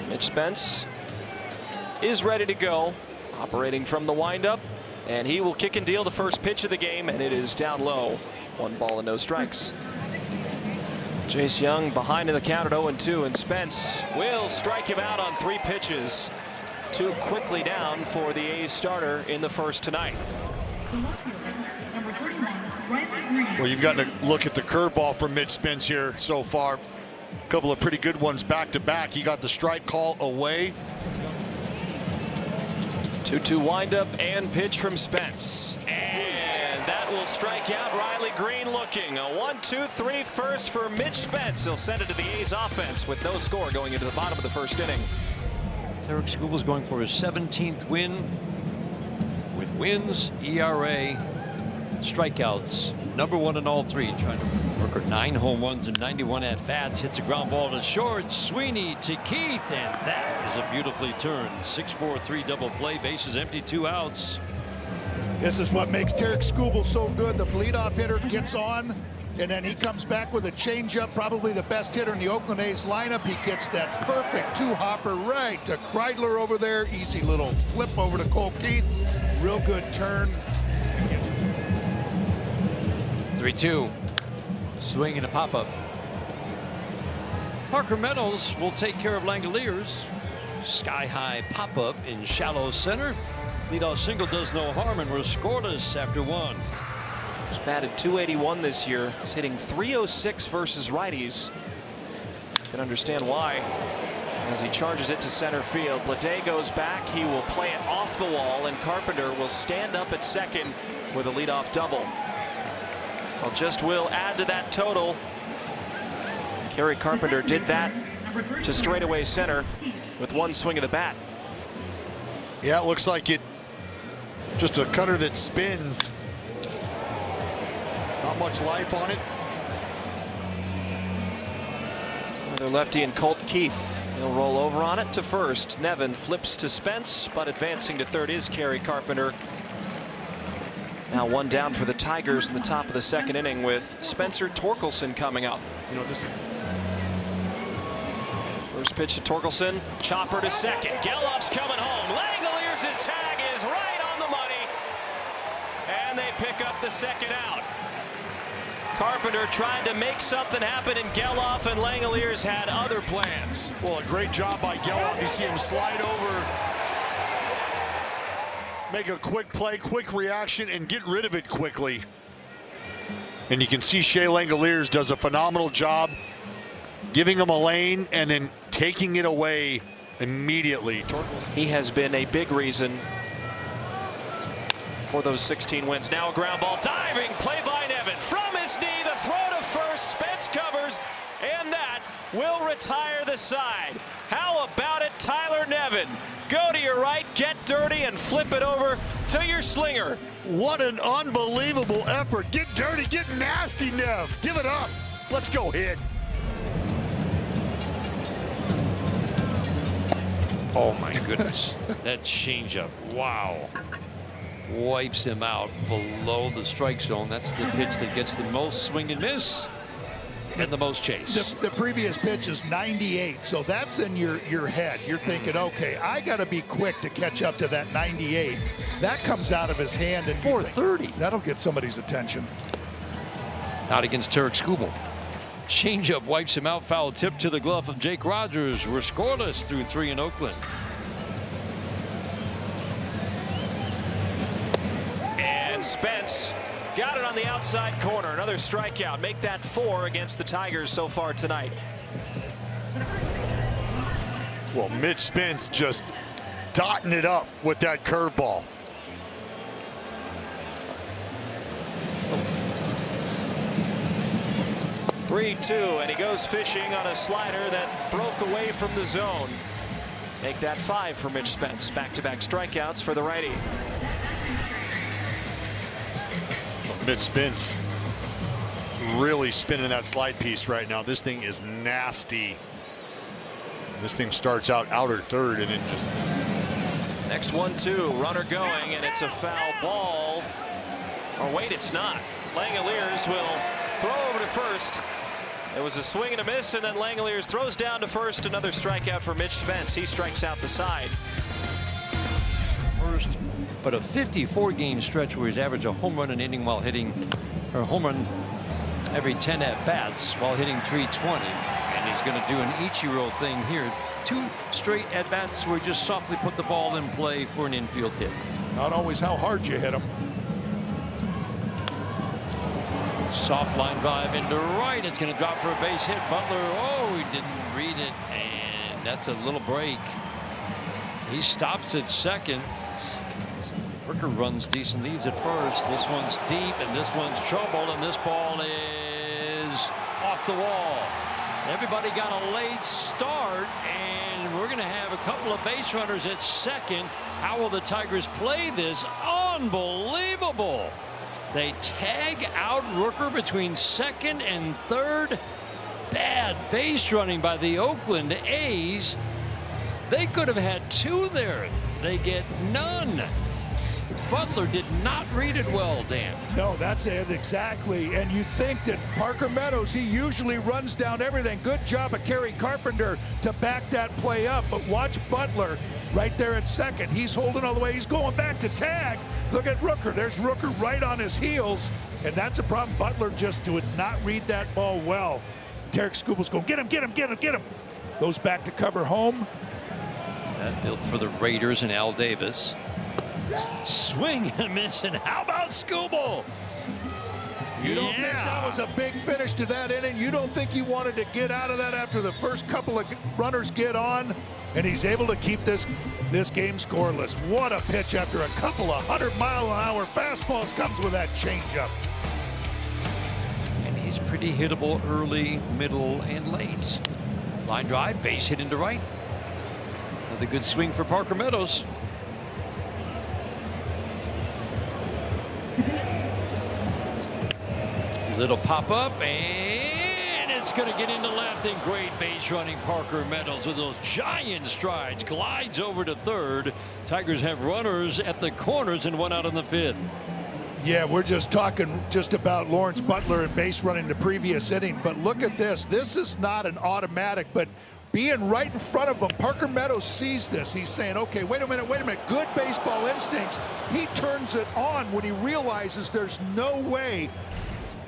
Mitch Spence is ready to go, operating from the windup, and he will kick and deal the first pitch of the game, and it is down low. 1 ball and no strikes. Jace Young behind in the count at 0-2, and Spence will strike him out on 3 pitches. 2 quickly down for the A's starter in the first tonight. Well, you've got to look at the curveball from Mitch Spence here so far. A couple of pretty good ones back to back. He got the strike call away. 2-2 windup and pitch from Spence. And that will strike out Riley Green looking. A 1-2-3 first for Mitch Spence. He'll send it to the A's offense with no score going into the bottom of the first inning. Tarik Skubal's going for his 17th win. With wins, ERA, strikeouts, #1 in all 3. Trying to record 9 home runs and 91 at bats. Hits a ground ball to short. Sweeney to Keith, and that is a beautifully turned 6-4-3 double play. Bases empty, 2 outs. This is what makes Tarik Skubal so good. The leadoff hitter gets on, and then he comes back with a changeup. Probably the best hitter in the Oakland A's lineup. He gets that perfect 2-hopper right to Kreidler over there. Easy little flip over to Cole Keith. Real good turn. 3-2. Swing and a pop-up. Parker Meadows will take care of Langoliers. Sky-high pop-up in shallow center. Leadoff single does no harm, and we're scoreless after 1. He's batted .281 this year. He's hitting .306 versus righties. You can understand why as he charges it to center field. Blade goes back. He will play it off the wall, and Carpenter will stand up at second with a leadoff double. Well, just will add to that total. Kerry Carpenter did that to straightaway center with 1 swing of the bat. Yeah, it looks like it. Just a cutter that spins. Not much life on it. Another lefty and Colt Keith. He'll roll over on it to first. Nevin flips to Spence, but advancing to third is Kerry Carpenter. Now 1 down for the Tigers in the top of the second inning with Spencer Torkelson coming up. You know, this is first pitch to Torkelson. Chopper to second. Gelof's coming home. Langoliers' tag is right on the money. And they pick up the second out. Carpenter tried to make something happen, and Gelof and Langoliers had other plans. Well, a great job by Gelof. You see him slide over, make a quick play, quick reaction, and get rid of it quickly. And you can see Shea Langoliers does a phenomenal job giving him a lane and then taking it away immediately. He has been a big reason for those 16 wins. Now a ground ball, diving play by Nevin from his knee. The throw to first. Spence covers, and that will retire the side. How about it, Tyler Nevin? Go to your right, get dirty, and flip it over to your slinger. What an unbelievable effort. Get dirty, get nasty, Nev. Give it up. Let's go hit. Oh my goodness. That changeup. Wow. Wipes him out below the strike zone. That's the pitch that gets the most swing and miss and the most chase. The previous pitch is 98, so that's in your head. You're thinking, okay, I got to be quick to catch up to that 98. That comes out of his hand at 430. That'll get somebody's attention. Out against Tarik Skubal. Changeup wipes him out. Foul tip to the glove of Jake Rogers. We're scoreless through 3 in Oakland. And Spence got it on the outside corner. Another strikeout. Make that 4 against the Tigers so far tonight. Well, Mitch Spence just dotting it up with that curveball. Oh. 3-2, and he goes fishing on a slider that broke away from the zone. Make that 5 for Mitch Spence. Back-to-back strikeouts for the righty. Mitch Spence really spinning that slide piece right now. This thing is nasty. This thing starts out outer third and then just. Next 1-2, runner going, and it's a foul ball. Or wait, it's not. Langoliers will throw over to first, It was a swing and a miss, and then Langeliers throws down to first. Another strikeout for Mitch Spence. He strikes out the side. First, but a 54-game stretch where he's averaged a home run an inning while hitting, or home run every 10 at-bats while hitting .320. And he's going to do an Ichiro thing here. 2 straight at-bats where he just softly put the ball in play for an infield hit. Not always how hard you hit him. Soft line drive into right. It's going to drop for a base hit. Butler, oh, he didn't read it, and that's a little break. He stops at second. Rooker runs decent leads at first. This one's deep, and this one's trouble, and this ball is off the wall. Everybody got a late start, and we're going to have a couple of base runners at second. How will the Tigers play this? Unbelievable. They tag out Rooker between second and third. Bad base running by the Oakland A's. They could have had 2 there. They get none. Butler did not read it well, Dan. No, that's it, exactly. And you think that Parker Meadows, he usually runs down everything. Good job of Kerry Carpenter to back that play up. But watch Butler right there at second. He's holding all the way. He's going back to tag. Look at Rooker. There's Rooker right on his heels. And that's a problem. Butler just did not read that ball well. Tarek Skubal's going, get him, get him, get him, get him. Goes back to cover home. That built for the Raiders and Al Davis. Swing and miss, and how about Skubal? You don't think that was a big finish to that inning? You don't think he wanted to get out of that after the first couple of runners get on? And he's able to keep this game scoreless. What a pitch after a couple of 100-mile-an-hour fastballs comes with that changeup. And he's pretty hittable early, middle, and late. Line drive, base hit into right. Another good swing for Parker Meadows. Little pop up, and it's going to get into left, and great base running. Parker Meadows with those giant strides glides over to third. Tigers have runners at the corners and 1 out in the 5th. Yeah, we're just talking just about Lawrence Butler and base running the previous inning, but look at this. This is not an automatic, but being right in front of him, Parker Meadows sees this. He's saying, okay, wait a minute, good baseball instincts. He turns it on when he realizes there's no way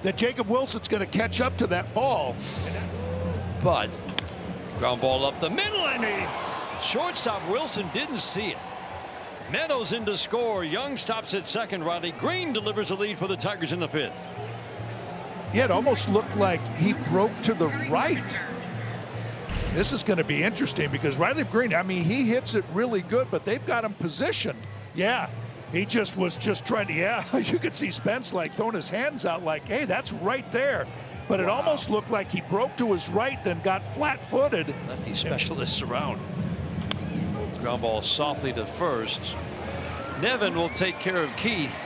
that Jacob Wilson's going to catch up to that ball. But ground ball up the middle, and shortstop Wilson didn't see it. Meadows in to score. Young stops at second. Riley Green delivers a lead for the Tigers in the 5th. Yeah, it almost looked like he broke to the right. This is going to be interesting because Riley Green, I mean, he hits it really good, but they've got him positioned. Yeah. He was just trying to, you could see Spence like throwing his hands out like, hey, that's right there. But it almost looked like he broke to his right, then got flat-footed. Lefty specialists around. Ground ball softly to first. Nevin will take care of Keith.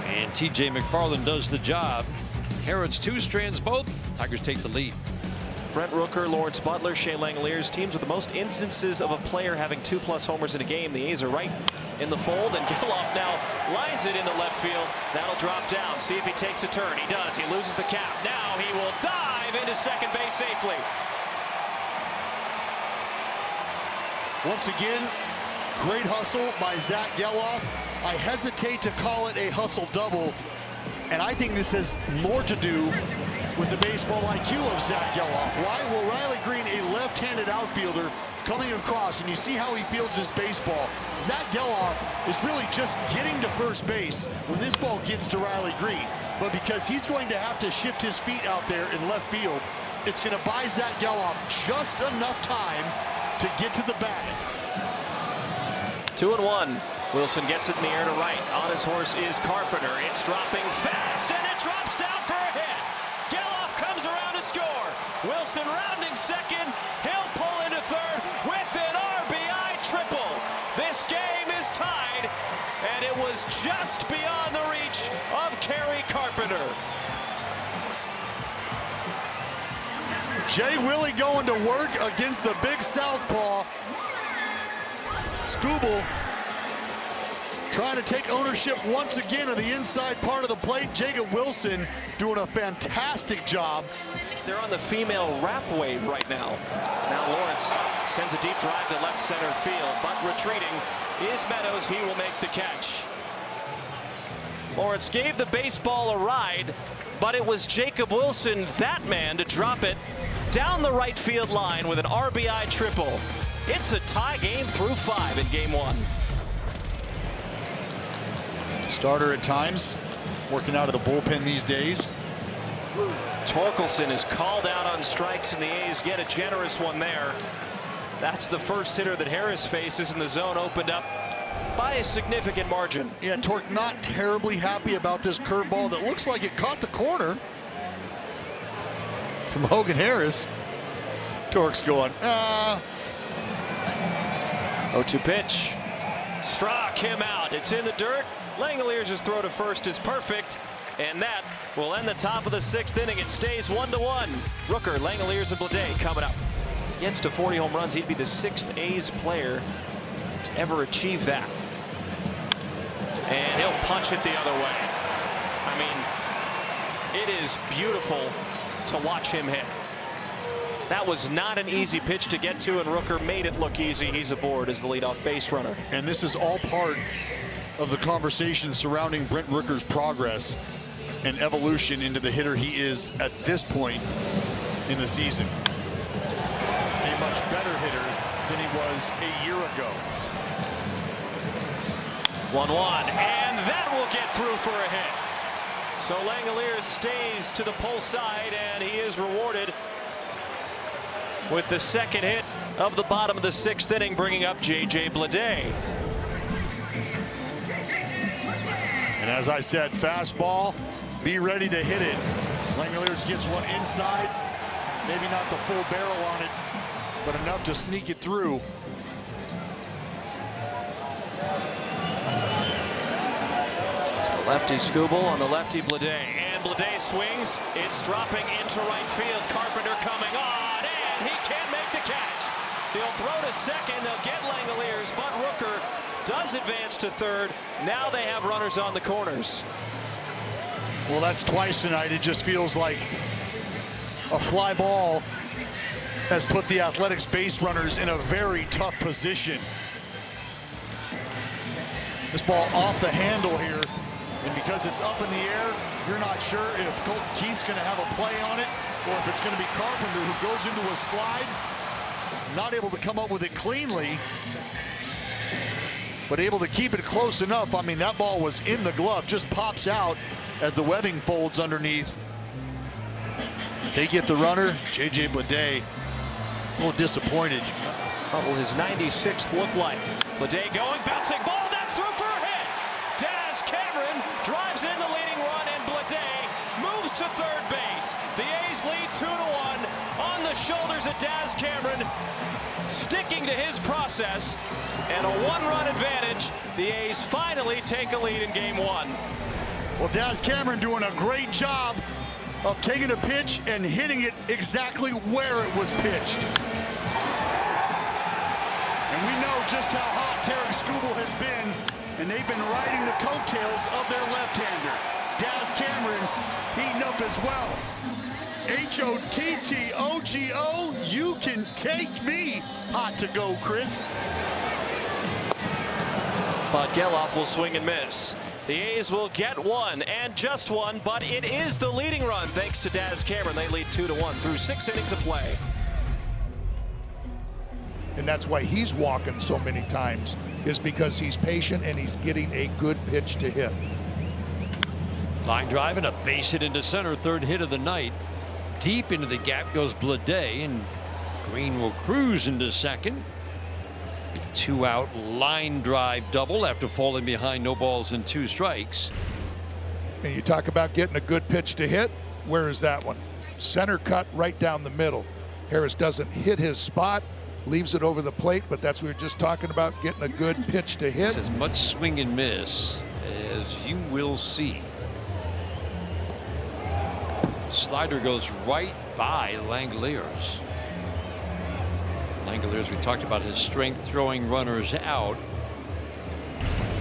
And TJ McFarland does the job. Carrots 2, Strands both. Tigers take the lead. Brent Rooker, Lawrence Butler, Shea Langeliers, teams with the most instances of a player having 2+ homers in a game. The A's are right in the fold, and Geloff now lines it into left field. That'll drop down. See if he takes a turn. He does. He loses the cap. Now he will dive into second base safely. Once again, great hustle by Zach Geloff. I hesitate to call it a hustle double, and I think this has more to do with the baseball IQ of Zach Geloff. Why? Well, Riley Green, a left-handed outfielder, coming across, and you see how he fields his baseball. Zach Geloff is really just getting to first base when this ball gets to Riley Green. But because he's going to have to shift his feet out there in left field, it's going to buy Zach Geloff just enough time to get to the bag. 2-1. Wilson gets it in the air to right. On his horse is Carpenter. It's dropping fast, and it drops down for a hit. Geloff comes around to score. Wilson rounding second. He'll pull into third with an RBI triple. This game is tied, and it was just beyond the reach of Kerry Carpenter. Jay Willie going to work against the big southpaw. Skubal Trying to take ownership once again of the inside part of the plate. Jacob Wilson doing a fantastic job. They're on the female rap wave right now. Now Lawrence sends a deep drive to left center field, but retreating is Meadows. He will make the catch. Lawrence gave the baseball a ride, but it was Jacob Wilson, that man, to drop it down the right field line with an RBI triple. It's a tie game through 5 in game 1. Starter at times, working out of the bullpen these days. Torkelson is called out on strikes, and the A's get a generous one there. That's the first hitter that Harris faces, and the zone opened up by a significant margin. Yeah, Torque not terribly happy about this curveball that looks like it caught the corner from Hogan Harris. Torque's going, 0-2 pitch. Struck him out. It's in the dirt. Langoliers' throw to first is perfect, and that will end the top of the 6th inning. It stays 1-1. Rooker, Langoliers, and Bleday coming up. Gets to 40 home runs. He'd be the 6th A's player to ever achieve that. And he'll punch it the other way. I mean, it is beautiful to watch him hit. That was not an easy pitch to get to, and Rooker made it look easy. He's aboard as the leadoff base runner. and this is all part of the conversation surrounding Brent Rooker's progress and evolution into the hitter he is at this point in the season. A much better hitter than he was a year ago. 1-1, and that will get through for a hit. So Langoliers stays to the pull side, and he is rewarded with the 2nd hit of the bottom of the 6th inning, bringing up J.J. Bleday. And as I said, fastball, be ready to hit it. Langoliers gets one inside, maybe not the full barrel on it, but enough to sneak it through. It's the lefty Skubal on the lefty Bleday, and Bleday swings. It's dropping into right field. Carpenter coming on, and he can't make the catch. He'll throw to second. They'll get Langoliers, but Rooker does advance to third. Now they have runners on the corners. Well, that's twice tonight. It just feels like a fly ball has put the Athletics base runners in a very tough position. This ball off the handle here, and because it's up in the air, you're not sure if Colton Keith's going to have a play on it or if it's going to be Carpenter who goes into a slide, not able to come up with it cleanly, but able to keep it close enough. I mean, that ball was in the glove, just pops out as the webbing folds underneath. They get the runner. J.J. Bleday a little disappointed. What will his 96th look like? Bleday going, bouncing ball, that's through for a hit. Daz Cameron drives in the leading run, and Bleday moves to third base. The A's lead 2-1 on the shoulders of Daz Cameron, sticking to his process, and a 1-run advantage. The A's finally take a lead in game 1. Well, Daz Cameron doing a great job of taking a pitch and hitting it exactly where it was pitched. And we know just how hot Tarek Skubal has been, and they've been riding the coattails of their left-hander. Daz Cameron heating up as well. H-O-T-T-O-G-O, you can take me hot to go, Chris. But Geloff will swing and miss. The A's will get one, and just one, but it is the leading run thanks to Daz Cameron. They lead 2-1 through 6 innings of play. And that's why he's walking so many times, is because he's patient and he's getting a good pitch to hit. Line drive and a base hit into center. 3rd hit of the night. Deep into the gap goes Bleday, and Green will cruise into second. 2-out line drive double after falling behind, no balls and 2 strikes. And you talk about getting a good pitch to hit. Where is that one? Center cut right down the middle. Harris doesn't hit his spot, leaves it over the plate, but that's what we were just talking about, getting a good pitch to hit. As much swing and miss as you will see. Slider goes right by Langoliers. Langoliers, we talked about his strength throwing runners out.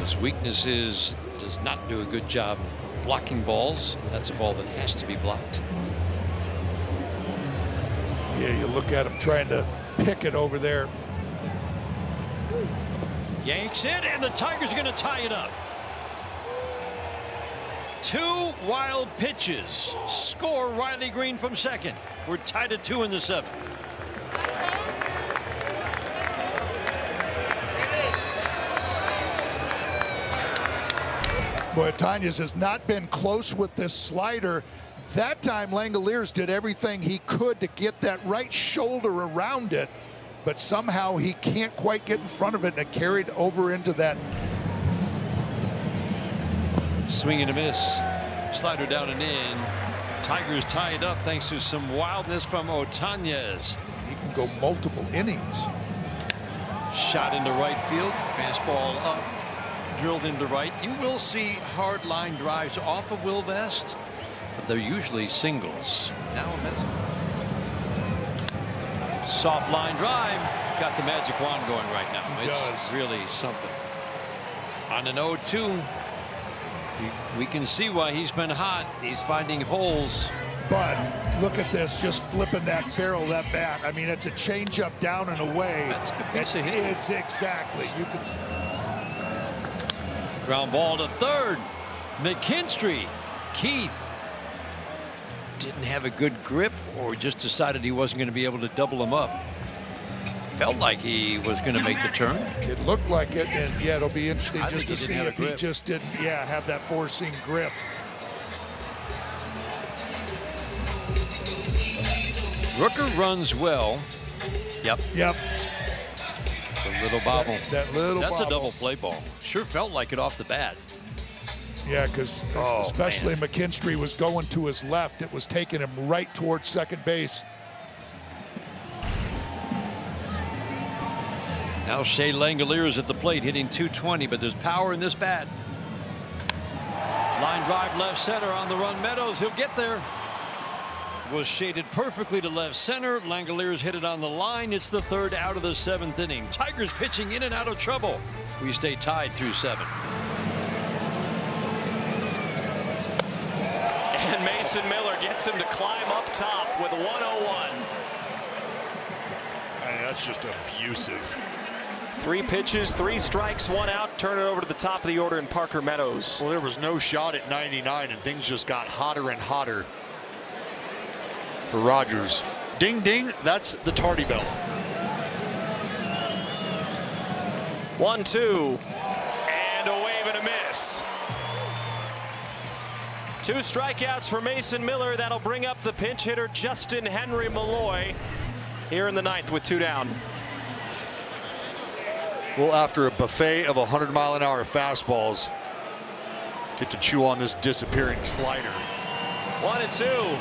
His weakness is does not do a good job blocking balls. That's a ball that has to be blocked. Yeah, you look at him trying to pick it over there. Yanks it, and the Tigers are going to tie it up. 2 wild pitches score Riley Green from second. We're tied at 2 in the 7th. Boy, Tanya's has not been close with this slider. That time Langoliers did everything he could to get that right shoulder around it, but somehow he can't quite get in front of it, and it carried over into that. Swing and a miss. Slider down and in. Tigers tie it up thanks to some wildness from Otanez. He can go multiple innings. Shot into right field. Fastball up. Drilled into right. You will see hard line drives off of Will Vest, but they're usually singles. Now a miss. Soft line drive. Got the magic wand going right now. It's really something. On an 0-2. We can see why he's been hot. He's finding holes. But look at this, just flipping that barrel, that bat. I mean, it's a changeup down and away. That's a good piece of hitting. It's exactly. You can. Ground ball to third. McKinstry. Keith didn't have a good grip, or just decided he wasn't going to be able to double him up. Felt like he was going to make the turn. It looked like it, and yeah, it'll be interesting just to see if he grip. just didn't, have that four-seam grip. Rooker runs well. Yep. Yep. A little bobble. That little That's bobble. a double play ball. Sure felt like it off the bat. Yeah, because especially McKinstry was going to his left. It was taking him right towards second base. Now Shea Langoliers at the plate, hitting .220, but there's power in this bat. Line drive left center on the run. Meadows, he'll get there. Was shaded perfectly to left center. Langoliers hit it on the line. It's the 3rd out of the 7th inning. Tigers pitching in and out of trouble. We stay tied through 7. And Mason Miller gets him to climb up top with a 101. That's just abusive. 3 pitches, 3 strikes, 1 out. Turn it over to the top of the order in Parker Meadows. Well, there was no shot at 99, and things just got hotter and hotter for Rogers. Ding, ding. That's the tardy bell. 1-2. And a wave and a miss. 2 strikeouts for Mason Miller. That'll bring up the pinch hitter Justin Henry Malloy here in the 9th with 2 down. Well, after a buffet of 100-mile-an-hour fastballs, get to chew on this disappearing slider. 1-2.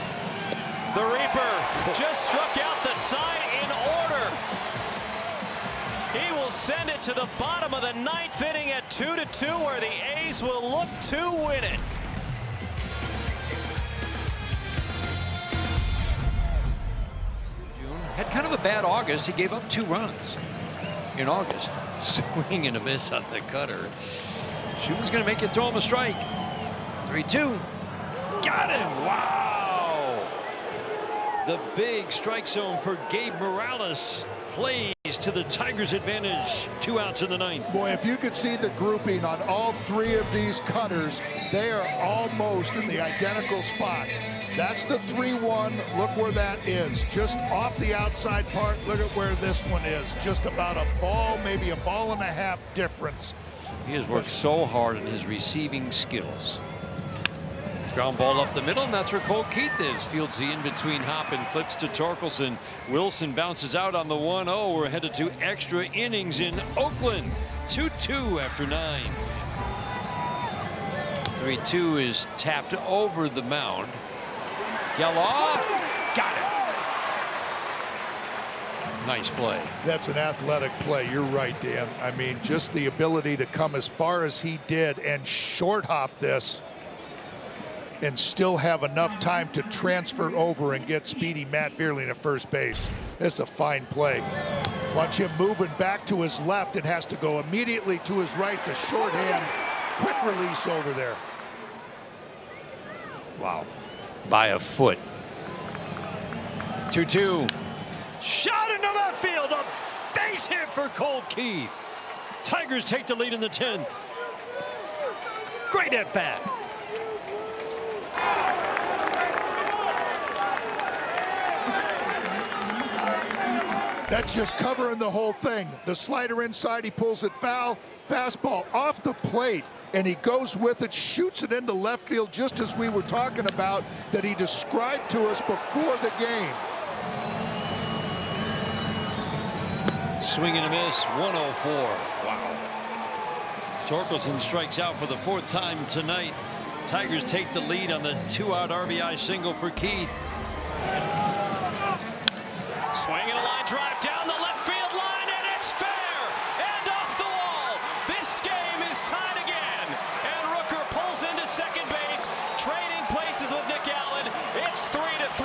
The Reaper just struck out the side in order. He will send it to the bottom of the 9th inning at 2-2, where the A's will look to win it. Had kind of a bad August. He gave up 2 runs in August. Swing and a miss on the cutter. She was going to make you throw him a strike. 3-2. Got him. Wow. The big strike zone for Gabe Morales plays to the Tigers' advantage. 2 outs in the 9th. Boy, if you could see the grouping on all 3 of these cutters, they are almost in the identical spot. That's the 3-1. Look where that is. Just off the outside part. Look at where this one is. Just about a ball, maybe a ball and a half difference. He has worked so hard on his receiving skills. Ground ball up the middle, and that's where Cole Keith is. Fields the in between hop and flips to Torkelson. Wilson bounces out on the 1-0. We're headed to extra innings in Oakland. 2-2 after 9. 3-2 is tapped over the mound. Geloff got it. Nice play. That's an athletic play. You're right, Dan. I mean, just the ability to come as far as he did and short hop this and still have enough time to transfer over and get speedy Matt Vierling at first base. That's a fine play. Watch him moving back to his left. It has to go immediately to his right. The shorthand, quick release over there. Wow. By a foot. 2-2. Shot into left field. A base hit for Colt Keith. Tigers take the lead in the 10th. Great at bat. That's just covering the whole thing. The slider inside, he pulls it foul. Fastball off the plate, and he goes with it, shoots it into left field, just as we were talking about that he described to us before the game. Swing and a miss, 104. Wow. Torkelson strikes out for the 4th time tonight. Tigers take the lead on the 2-out RBI single for Keith. Swing and a line drive down the left field line, and it's fair and off the wall. This game is tied again, and Rooker pulls into second base, trading places with Nick Allen. It's 3-3.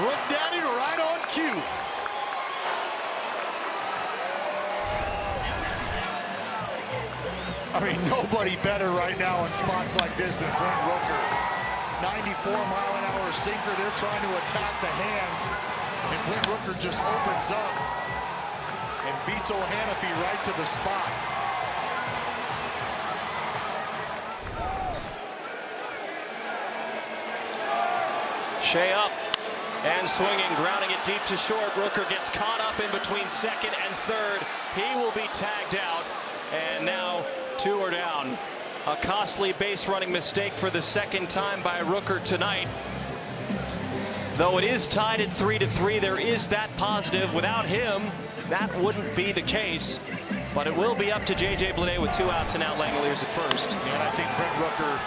Rook Daddy right on cue. I mean, nobody better right now in spots like this than Brent Rooker. 94-mile-an-hour sinker. They're trying to attack the hands, and Brent Rooker just opens up and beats O'Hanaphy right to the spot. Shea up and swinging, grounding it deep to short. Rooker gets caught up in between second and third. He will be tagged out, and now 2 are down. A costly base running mistake for the 2nd time by Rooker tonight. Though it is tied at 3-3, there is that positive. Without him, that wouldn't be the case. But it will be up to J.J. Bleday with 2 outs and out Langoliers at first. And I think Brent Rooker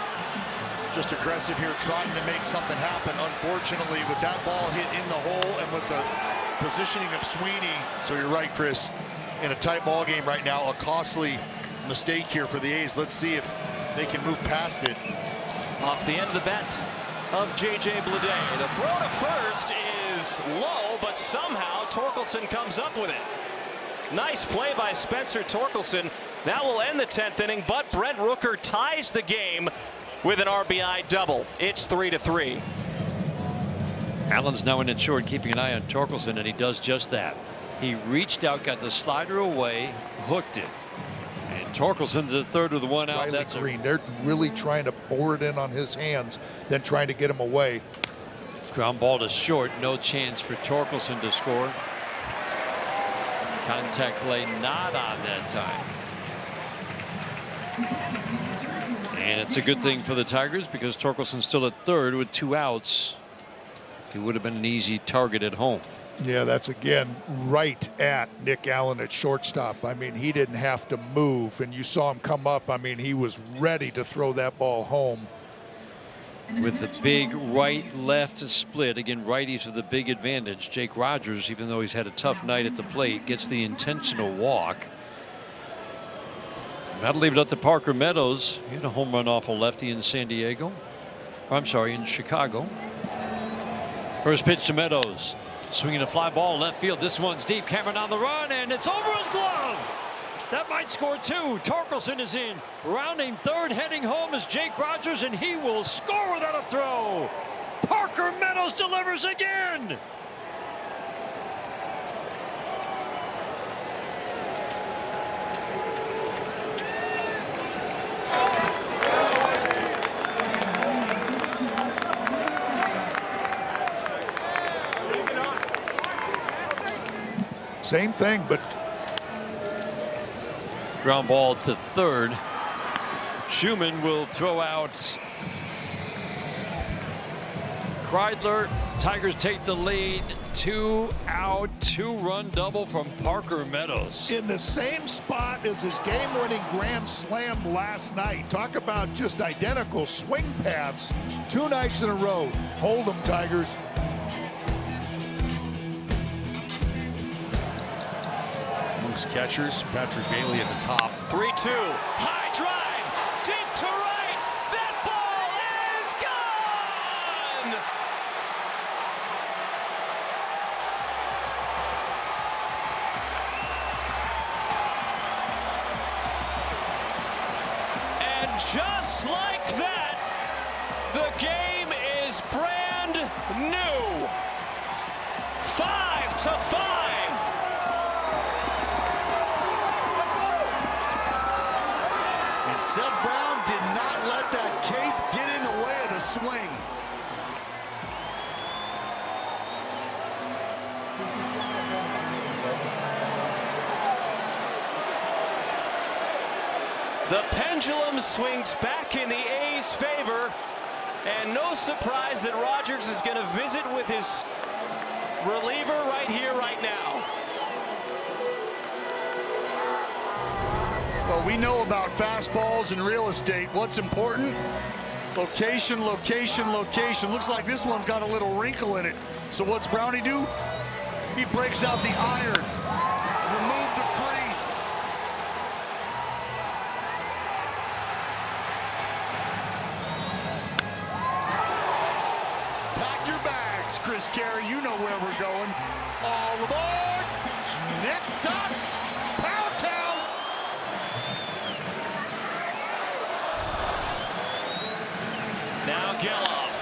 just aggressive here, trying to make something happen. Unfortunately, with that ball hit in the hole and with the positioning of Sweeney. So you're right, Chris. In a tight ball game right now, a costly mistake here for the A's. Let's see if they can move past it. Off the end of the bat of J.J. Bleday. The throw to first is low, but somehow Torkelson comes up with it. Nice play by Spencer Torkelson. That will end the 10th inning, but Brent Rooker ties the game with an RBI double. It's 3-3. Allen's now in at short, keeping an eye on Torkelson, and he does just that. He reached out, got the slider away, hooked it. And Torkelson's at third with 1 out. Riley That's Green. They're really trying to bore it in on his hands, then trying to get him away. Ground ball to short. No chance for Torkelson to score. Contact play not on that time. And it's a good thing for the Tigers because Torkelson's still at third with 2 outs. He would have been an easy target at home. Yeah, that's again right at Nick Allen at shortstop. I mean, he didn't have to move, and you saw him come up. I mean, he was ready to throw that ball home. With the big right-left split, again, righties have the big advantage. Jake Rogers, even though he's had a tough night at the plate, gets the intentional walk. That'll leave it up to Parker Meadows. He had a home run off a lefty in San Diego. I'm sorry, in Chicago. First pitch to Meadows. Swinging a fly ball left field. This one's deep. Cameron on the run, and it's over his glove. That might score 2. Torkelson is in. Rounding third, heading home is Jake Rogers, and he will score without a throw. Parker Meadows delivers again. Same thing, but Ground ball to third. Schumann will throw out Kreidler. Tigers take the lead. 2 out, 2-run double from Parker Meadows. in the same spot as his game-winning grand slam last night. Talk about just identical swing paths 2 nights in a row. Hold them, Tigers. Amongst catchers, Patrick Bailey at the top. 3-2. High drive. Deep to right. That ball is gone. just like that, the game is brand new. 5-5. And Seth Brown did not let that cape get in the way of the swing. The pendulum swings back in the A's favor, and no surprise that Rogers is going to visit with his reliever right here, right now. Well, we know about fastballs and real estate. What's important? Location, location, location. Looks like this one's got a little wrinkle in it. So what's Brownie do? He breaks out the iron. Remove the crease. Pack your bags, Chris Carey. You know where we're going. All aboard. Next stop, Pound Town. Now Geloff,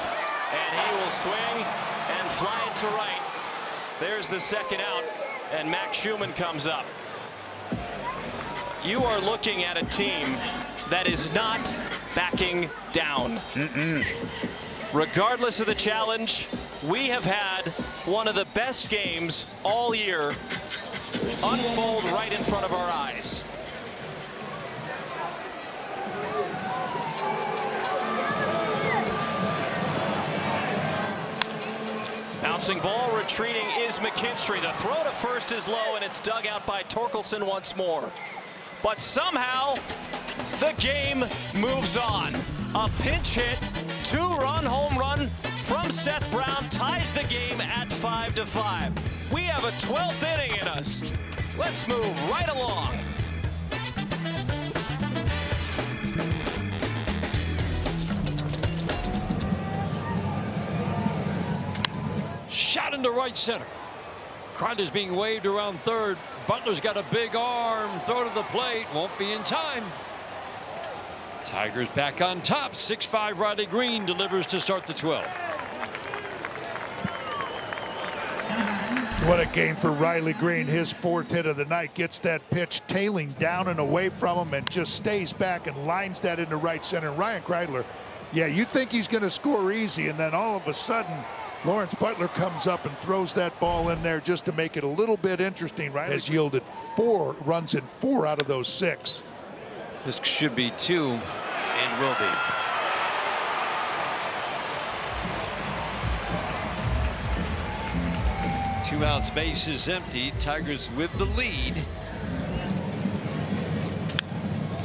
and he will swing and fly it to right. There's the second out, and Max Schumann comes up. You are looking at a team that is not backing down. Regardless of the challenge, we have had one of the best games all year unfold right in front of our eyes. Bouncing ball, retreating is McKinstry. The throw to first is low, and it's dug out by Torkelson once more. But somehow, the game moves on. A pinch hit, two-run home run from Seth Brown ties the game at 5-5. We have a 12th inning in us. Let's move right along. Shot into right center. Kreidler's being waved around third. Butler's got a big arm. Throw to the plate. Won't be in time. Tigers back on top. 6-5 Riley Green delivers to start the 12th. What a game for Riley Green. His fourth hit of the night. Gets that pitch tailing down and away from him and just stays back and lines that into right center. Ryan Kreidler, yeah, you think he's going to score easy, and then all of a sudden Lawrence Butler comes up and throws that ball in there just to make it a little bit interesting. Right, has yielded 4 runs in 4 out of those 6. This should be 2 and will be. Two outs, base is empty. Tigers with the lead.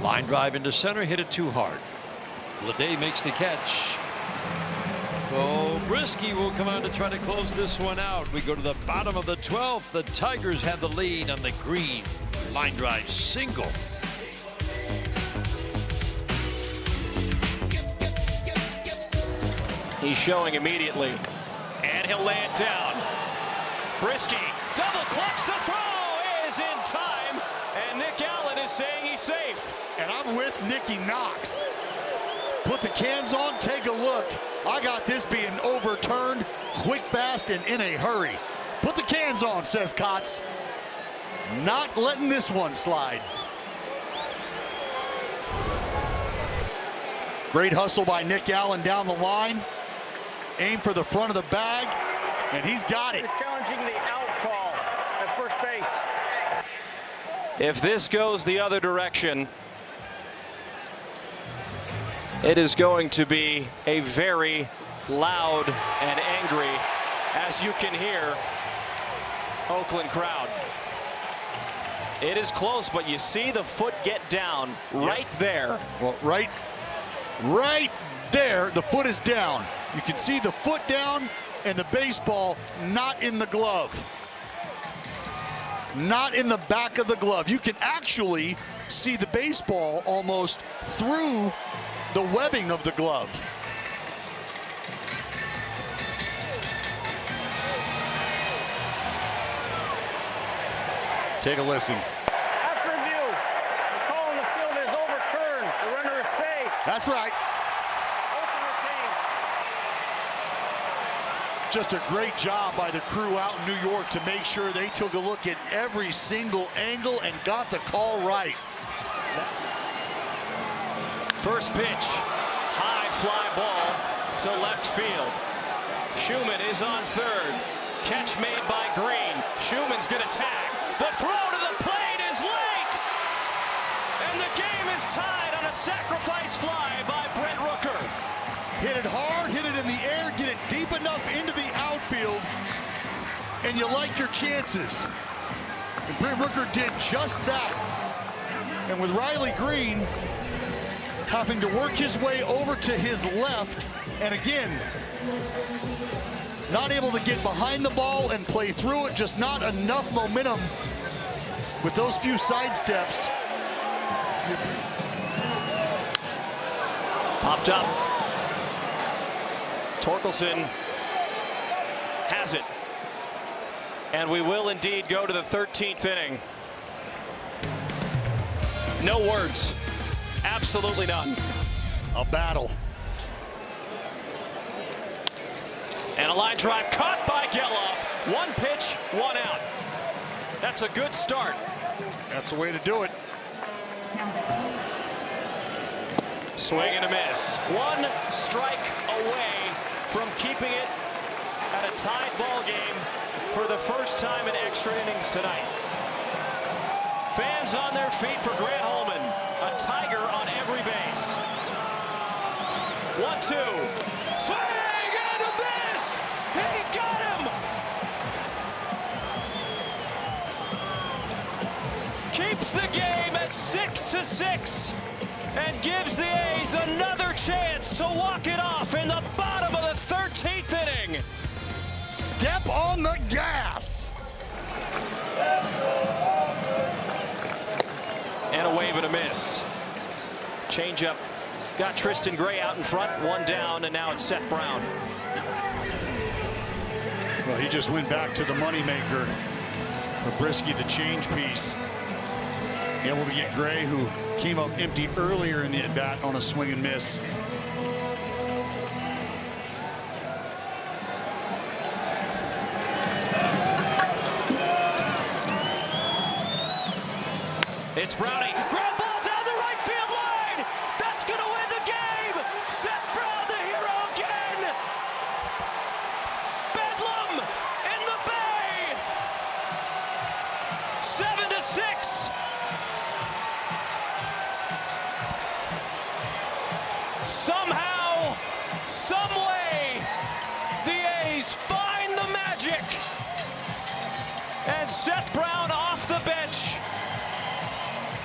Line drive into center, hit it too hard. Ledet makes the catch. Oh, Brisky will come out to try to close this one out. We go to the bottom of the 12th. The Tigers have the lead on the Green line drive single. He's showing immediately, and he'll lay it down. Brisky double clutch. The throw is in time, and Nick Allen is saying he's safe. And I'm with Nicky Knox. Put the cans on, take a look. I got this being overturned quick, fast, and in a hurry. Put the cans on, says Kotz. Not letting this one slide. Great hustle by Nick Allen down the line. Aim for the front of the bag, and he's got it. Challenging the out call at first base. If this goes the other direction, it is going to be a very loud and angry, as you can hear, Oakland crowd. It is close, but you see the foot get down right there. Well, right there, the foot is down. You can see the foot down and the baseball not in the glove. Not in the back of the glove. You can actually see the baseball almost through the webbing of the glove. Take a listen. After review, the call on the field is overturned. The runner is safe. That's right. Just a great job by the crew out in New York to make sure they took a look at every single angle and got the call right. First pitch, high fly ball to left field. Schumann is on third. Catch made by Green. Schumann's gonna tag. The throw to the plate is late! And the game is tied on a sacrifice fly by Brent Rooker. Hit it hard, hit it in the air, get it deep enough into the outfield, and you like your chances. And Brent Rooker did just that. And with Riley Green having to work his way over to his left, and again, not able to get behind the ball and play through it, just not enough momentum with those few side steps. Popped up. Torkelson has it. And we will indeed go to the 13th inning. No words. Absolutely none. A battle. And a line drive caught by Geloff. One pitch, one out. That's a good start. That's the way to do it. Swing and a miss. One strike away from keeping it at a tied ball game for the first time in extra innings tonight. Fans on their feet for Grant Holman. A Tiger on every base. 1-2. Swing and a miss. He got him. Keeps the game at 6-6 and gives the A's another chance to walk it off in the bottom of the 13th inning. Step on the gas. And a wave and a miss. Changeup got Tristan Gray out in front, one down, and now it's Seth Brown. Well, he just went back to the moneymaker for Brisky, the change piece. Able to get Gray, who came up empty earlier in the at-bat on a swing and miss. It's Brownie. Ground ball down the right field line. That's going to win the game. Seth Brown, the hero again. Bedlam in the Bay. 7-6. Somehow, some way, the A's find the magic. And Seth Brown off the bench.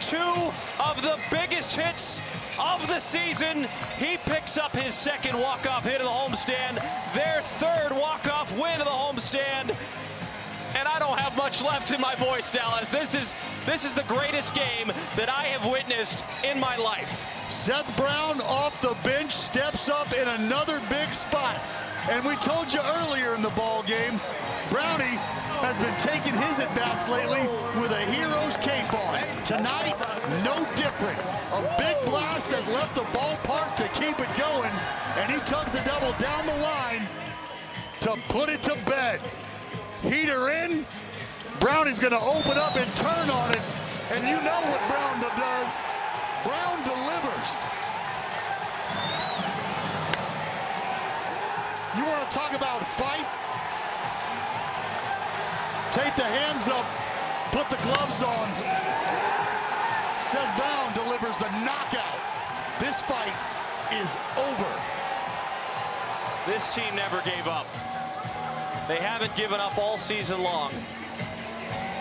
Two of the biggest hits of the season. He picks up his second walk-off hit of the homestand, their third walk-off win of the homestand. And I don't have much left in my voice, Dallas. This is the greatest game that I have witnessed in my life. Seth Brown off the bench steps up in another big spot. And we told you earlier in the ball game, Brownie has been taking his at-bats lately with a hero's cape on. Tonight, no different. A big blast that left the ballpark to keep it going, and he tugs a double down the line to put it to bed. Heater in, Brownie's gonna open up and turn on it, and you know what Brown does. Brown delivers. You want to talk about fight? Take the hands up, put the gloves on. Seth Brown delivers the knockout. This fight is over. This team never gave up. They haven't given up all season long.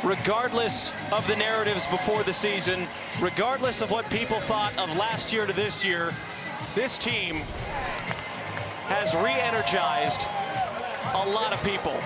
Regardless of the narratives before the season, regardless of what people thought of last year to this year, this team has re-energized a lot of people.